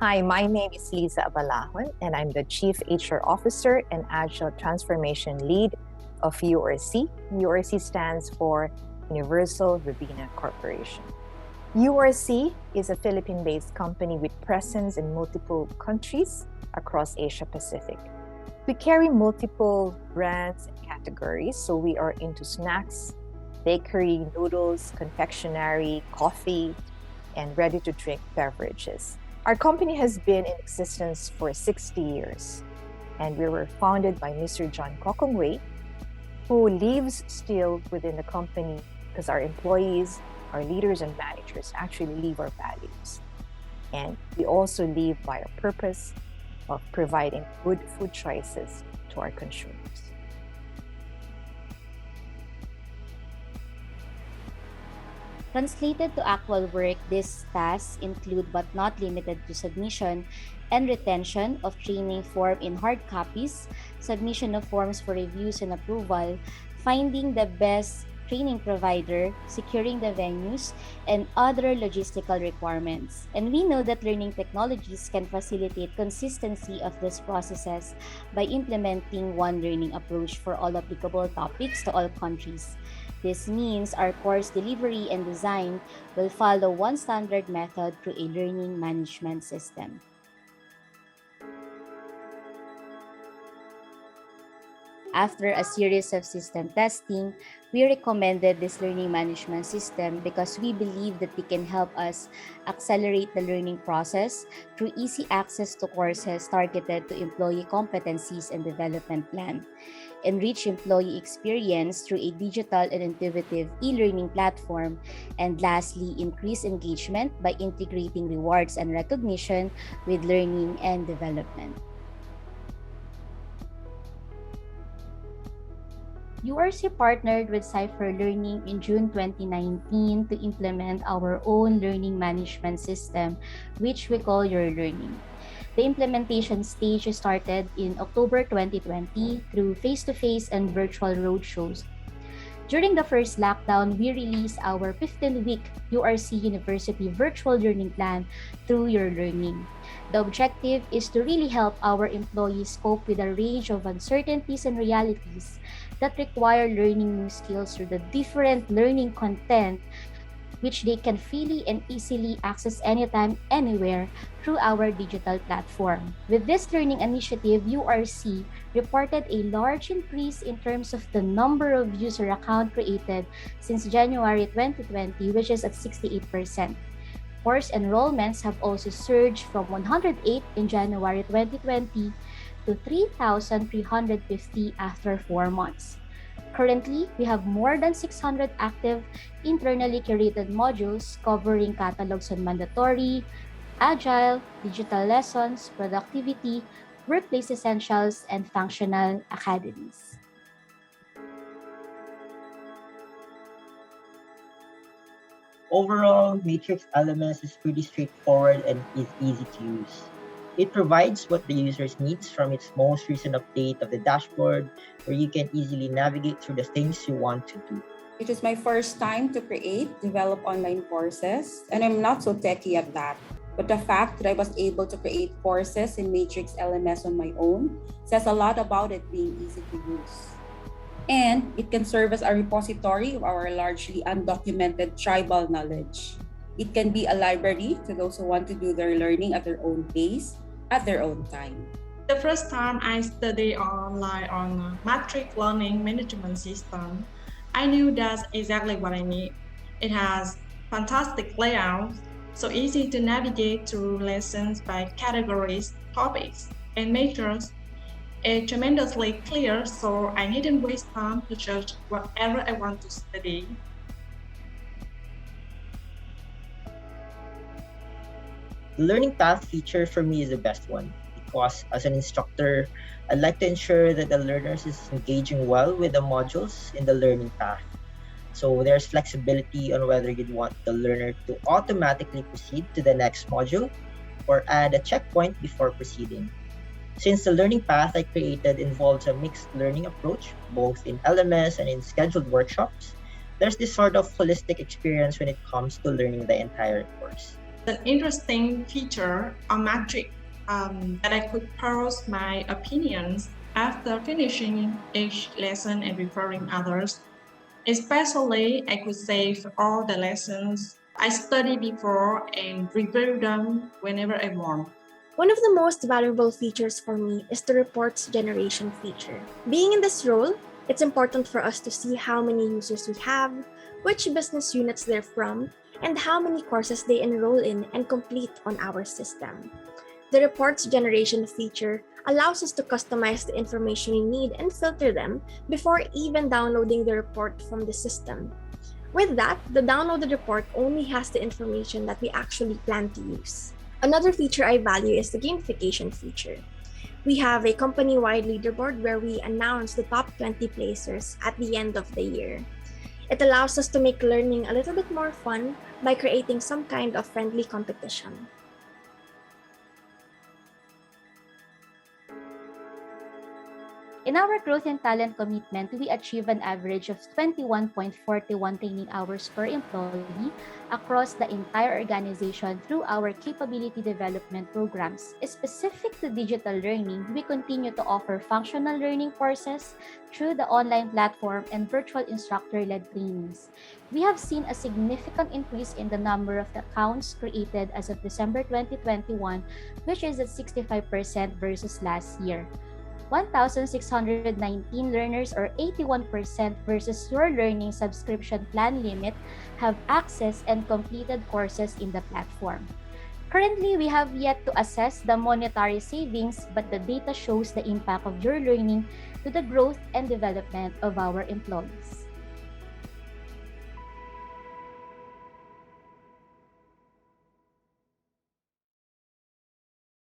Hi, my name is Liza Abalahon, and I'm the Chief HR Officer and Agile Transformation Lead of URC. URC stands for Universal Robina Corporation. URC is a Philippine-based company with presence in multiple countries across Asia Pacific. We carry multiple brands and categories, so we are into snacks, bakery, noodles, confectionery, coffee, and ready-to-drink beverages. Our company has been in existence for 60 years, and we were founded by Mr. John Gokongwei, who lives still within the company because our employees, our leaders and managers actually live our values. And we also live by our purpose of providing good food choices to our consumers. Translated to actual work, these tasks include but not limited to submission and retention of training form in hard copies, submission of forms for reviews and approval, finding the best training provider, securing the venues, and other logistical requirements. And we know that learning technologies can facilitate consistency of these processes by implementing one learning approach for all applicable topics to all countries. This means our course delivery and design will follow one standard method through a learning management system. After a series of system testing, we recommended this learning management system because we believe that it can help us accelerate the learning process through easy access to courses targeted to employee competencies and development plan, enrich employee experience through a digital and intuitive e-learning platform, and lastly, increase engagement by integrating rewards and recognition with learning and development. URC partnered with Cypher Learning in June 2019 to implement our own learning management system, which we call URLearning. The implementation stage started in October 2020 through face-to-face and virtual roadshows. During the first lockdown, we released our 15-week URC University virtual learning plan through URLearning. The objective is to really help our employees cope with a range of uncertainties and realities that require learning new skills through the different learning content which they can freely and easily access anytime, anywhere through our digital platform. With this learning initiative, URC reported a large increase in terms of the number of user accounts created since January 2020, which is at 68%. Course enrollments have also surged from 108 in January 2020 to 3,350 after 4 months. Currently, we have more than 600 active internally curated modules covering catalogs on mandatory, agile, digital lessons, productivity, workplace essentials, and functional academies. Overall, Matrix LMS is pretty straightforward and is easy to use. It provides what the users needs from its most recent update of the dashboard, where you can easily navigate through the things you want to do. It is my first time to develop online courses, and I'm not so techy at that. But the fact that I was able to create courses in Matrix LMS on my own says a lot about it being easy to use. And it can serve as a repository of our largely undocumented tribal knowledge. It can be a library to those who want to do their learning at their own pace, at their own time. The first time I studied online on MATRIX Learning Management System, I knew that's exactly what I need. It has fantastic layouts, so easy to navigate through lessons by categories, topics, and majors. It's tremendously clear, so I needn't waste time to search whatever I want to study. The learning path feature for me is the best one because as an instructor, I'd like to ensure that the learners is engaging well with the modules in the learning path. So there's flexibility on whether you'd want the learner to automatically proceed to the next module or add a checkpoint before proceeding. Since the learning path I created involves a mixed learning approach, both in LMS and in scheduled workshops, there's this sort of holistic experience when it comes to learning the entire course. The interesting feature on Matrix that I could post my opinions after finishing each lesson and referring others. Especially, I could save all the lessons I studied before and review them whenever I want. One of the most valuable features for me is the reports generation feature. Being in this role, it's important for us to see how many users we have, which business units they're from, and how many courses they enroll in and complete on our system. The reports generation feature allows us to customize the information we need and filter them before even downloading the report from the system. With that, the downloaded report only has the information that we actually plan to use. Another feature I value is the gamification feature. We have a company-wide leaderboard where we announce the top 20 placers at the end of the year. It allows us to make learning a little bit more fun by creating some kind of friendly competition. In our growth and talent commitment, we achieve an average of 21.41 training hours per employee across the entire organization through our capability development programs. Specific to digital learning, we continue to offer functional learning courses through the online platform and virtual instructor-led trainings. We have seen a significant increase in the number of accounts created as of December 2021, which is at 65% versus last year. 1,619 learners or 81% versus URLearning subscription plan limit have accessed and completed courses in the platform. Currently, we have yet to assess the monetary savings, but the data shows the impact of URLearning to the growth and development of our employees.